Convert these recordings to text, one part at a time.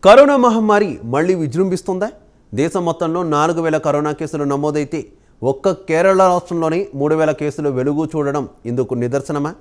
Corona మహమ్మారి మళ్లీ విజృంభిస్తుందా? దేశం మొత్తంలో 4000 కరోనా కేసులు నమోదైతే ఒక్క కేరళ రాష్ట్రంలోనే 3000 కేసులు వెలుగు చూడడం ఇందుకు నిదర్శనమా?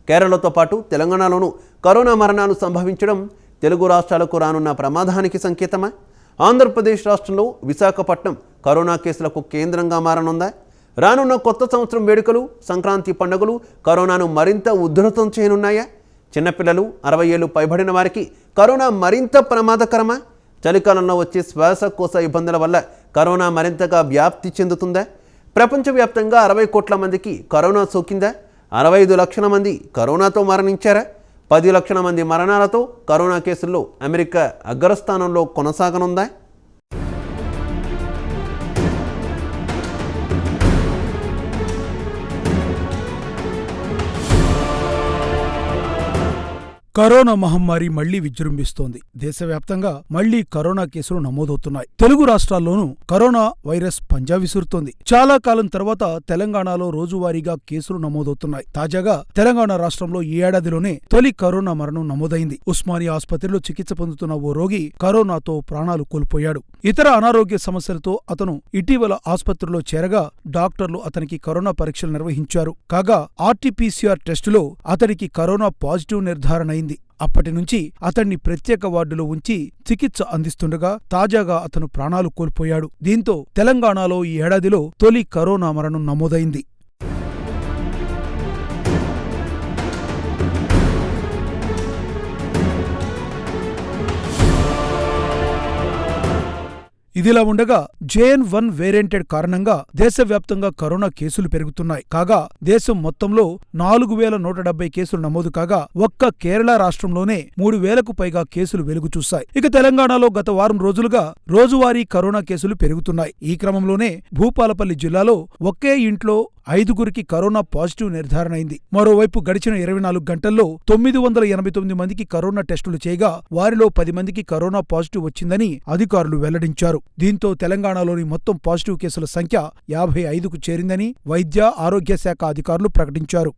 కేరళతో పాటు తెలంగాణలోనూ కరోనా మరణాలు సంభవించడం తెలుగు రాష్ట్రాలకు రానున్న ప్రమాదానికి సంకేతమా? ఆంధ్రప్రదేశ్ రాష్ట్రంలో విశాఖపట్నం కరోనా కేసులకు కేంద్రంగా మారనుందా? రానున్న కొత్త సంవత్సరం వేడుకలు, సంక్రాంతి పండుగలు కరోనాను మరింత ఉధృతం చేయనున్నాయా? చిన్నపిల్లలు, 60 ఏళ్లు పైబడిన వారికి కరోనా మరింత ప్రమాదకరమా? చలికాలంలో వచ్చే శ్వాసకోశ ఇబ్బందుల వల్ల కరోనా మరింతగా వ్యాప్తి చెందుతుందా? ప్రపంచవ్యాప్తంగా 60 కోట్ల మందికి కరోనా సోకిందా? 65 లక్షల మంది కరోనాతో మరణించారా? 10 లక్షల మంది మరణాలతో కరోనా కేసుల్లో అమెరికా అగ్రస్థానంలో కొనసాగనుందా? కరోనా మహమ్మారి మళ్లీ విజృంభిస్తోంది. దేశవ్యాప్తంగా మళ్లీ కరోనా కేసులు నమోదవుతున్నాయి. తెలుగు రాష్ట్రాల్లోనూ కరోనా వైరస్ పంజా విసురుతోంది. చాలా కాలం తర్వాత తెలంగాణలో రోజువారీగా కేసులు నమోదవుతున్నాయి. తాజాగా తెలంగాణ రాష్ట్రంలో ఈ ఏడాదిలోనే తొలి కరోనా మరణం నమోదైంది. ఉస్మానియా ఆసుపత్రిలో చికిత్స పొందుతున్న ఓ రోగి కరోనాతో ప్రాణాలు కోల్పోయాడు. ఇతర అనారోగ్య సమస్యలతో అతను ఇటీవల ఆసుపత్రిలో చేరగా డాక్టర్లు అతనికి కరోనా పరీక్షలు నిర్వహించారు. కాగా ఆర్టీపీసీఆర్ టెస్టులో అతడికి కరోనా పాజిటివ్ నిర్ధారణ అయింది. అప్పటి నుంచి అతన్ని ప్రత్యేక వార్డులో ఉంచి చికిత్స అందిస్తుండగా తాజాగా అతను ప్రాణాలు కోల్పోయాడు. దీంతో తెలంగాణలో ఈ ఏడాదిలో తొలి కరోనా మరణం నమోదైంది. ఇదిలా ఉండగా JN.1 వేరియంటెడ్ కారణంగా దేశవ్యాప్తంగా కరోనా కేసులు పెరుగుతున్నాయి. కాగా దేశం మొత్తంలో 4170 కేసులు నమోదు కాగా ఒక్క కేరళ రాష్ట్రంలోనే 3000కు పైగా కేసులు వెలుగు చూశాయి. ఇక తెలంగాణలో గత వారం రోజులుగా రోజువారీ కరోనా కేసులు పెరుగుతున్నాయి. ఈ క్రమంలోనే భూపాలపల్లి జిల్లాలో ఒకే ఇంట్లో 5గురికి కరోనా పాజిటివ్ నిర్ధారణ అయింది. మరోవైపు గడిచిన 24 గంటల్లో 989 మందికి కరోనా టెస్టులు చేయగా వారిలో 10 మందికి కరోనా పాజిటివ్ వచ్చిందని అధికారులు వెల్లడించారు. దీంతో తెలంగాణలోని మొత్తం పాజిటివ్ కేసుల సంఖ్య 55కు చేరిందని వైద్య ఆరోగ్య శాఖ అధికారులు ప్రకటించారు.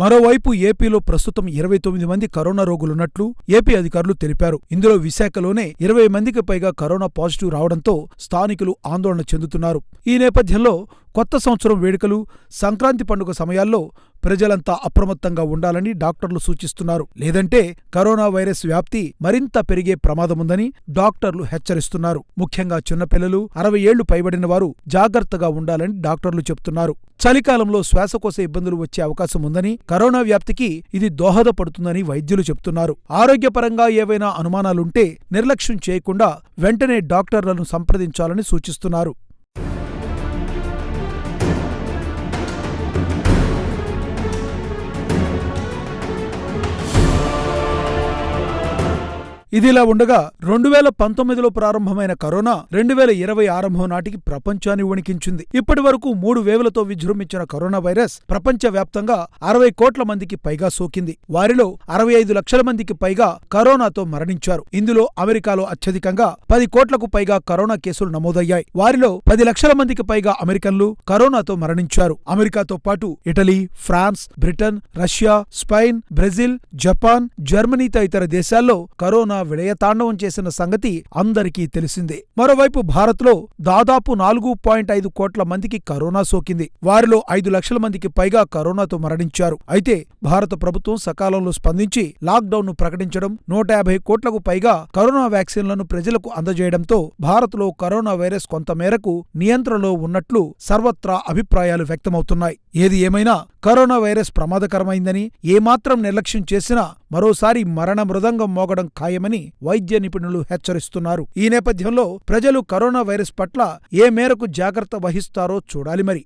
మరోవైపు ఏపీలో ప్రస్తుతం 29 మంది కరోనా రోగులున్నట్లు ఏపీ అధికారులు తెలిపారు. ఇందులో విశాఖలోనే 20 మందికి పైగా కరోనా పాజిటివ్ రావడంతో స్థానికులు ఆందోళన చెందుతున్నారు. ఈ నేపథ్యంలో కొత్త సంవత్సరం వేడుకలు, సంక్రాంతి పండుగ సమయాల్లో ప్రజలంతా అప్రమత్తంగా ఉండాలని డాక్టర్లు సూచిస్తున్నారు. లేదంటే కరోనా వైరస్ వ్యాప్తి మరింత పెరిగే ప్రమాదముందని డాక్టర్లు హెచ్చరిస్తున్నారు. ముఖ్యంగా చిన్నపిల్లలు, 60 ఏళ్లు పైబడిన వారు జాగ్రత్తగా ఉండాలని డాక్టర్లు చెబుతున్నారు. చలికాలంలో శ్వాసకోశ ఇబ్బందులు వచ్చే అవకాశం ఉందని, కరోనా వ్యాప్తికి ఇది దోహదపడుతుందని వైద్యులు చెబుతున్నారు. ఆరోగ్యపరంగా ఏవైనా అనుమానాలుంటే నిర్లక్ష్యం చేయకుండా వెంటనే డాక్టర్లను సంప్రదించాలని సూచిస్తున్నారు. ఇదిలా ఉండగా 2019లో ప్రారంభమైన కరోనా 2020 ఆరంభం నాటికి ప్రపంచాన్ని వణికించింది. ఇప్పటి వరకు 3 వేవులతో విజృంభించిన కరోనా వైరస్ ప్రపంచవ్యాప్తంగా 60 కోట్ల మందికి పైగా సోకింది. వారిలో 65 లక్షల మందికి పైగా కరోనాతో మరణించారు. ఇందులో అమెరికాలో అత్యధికంగా 10 కోట్లకు పైగా కరోనా కేసులు నమోదయ్యాయి. వారిలో 10 లక్షల మందికి పైగా అమెరికన్లు కరోనాతో మరణించారు. అమెరికాతో పాటు Italy, France, Britain, Russia, Spain, Brazil, Japan, Germany తదితర దేశాల్లో కరోనా విలయతాండవం చేసిన సంగతి అందరికీ తెలిసిందే. మరోవైపు భారత్లో దాదాపు 4.5 కోట్ల మందికి కరోనా సోకింది. వారిలో 5 లక్షల మందికి పైగా కరోనాతో మరణించారు. అయితే భారత ప్రభుత్వం సకాలంలో స్పందించి లాక్డౌన్ను ప్రకటించడం, 150 కోట్లకు పైగా కరోనా వ్యాక్సిన్లను ప్రజలకు అందజేయడంతో భారత్లో కరోనా వైరస్ కొంతమేరకు నియంత్రణలో ఉన్నట్లు సర్వత్రా అభిప్రాయాలు వ్యక్తమవుతున్నాయి. ఏది ఏమైనా కరోనా వైరస్ ప్రమాదకరమైందని, ఏమాత్రం నిర్లక్ష్యం చేసినా మరోసారి మరణ మృదంగం మోగడం ఖాయమని వైద్య నిపుణులు హెచ్చరిస్తున్నారు. ఈ నేపథ్యంలో ప్రజలు కరోనా వైరస్ పట్ల ఏ మేరకు జాగ్రత్త వహిస్తారో చూడాలి మరి.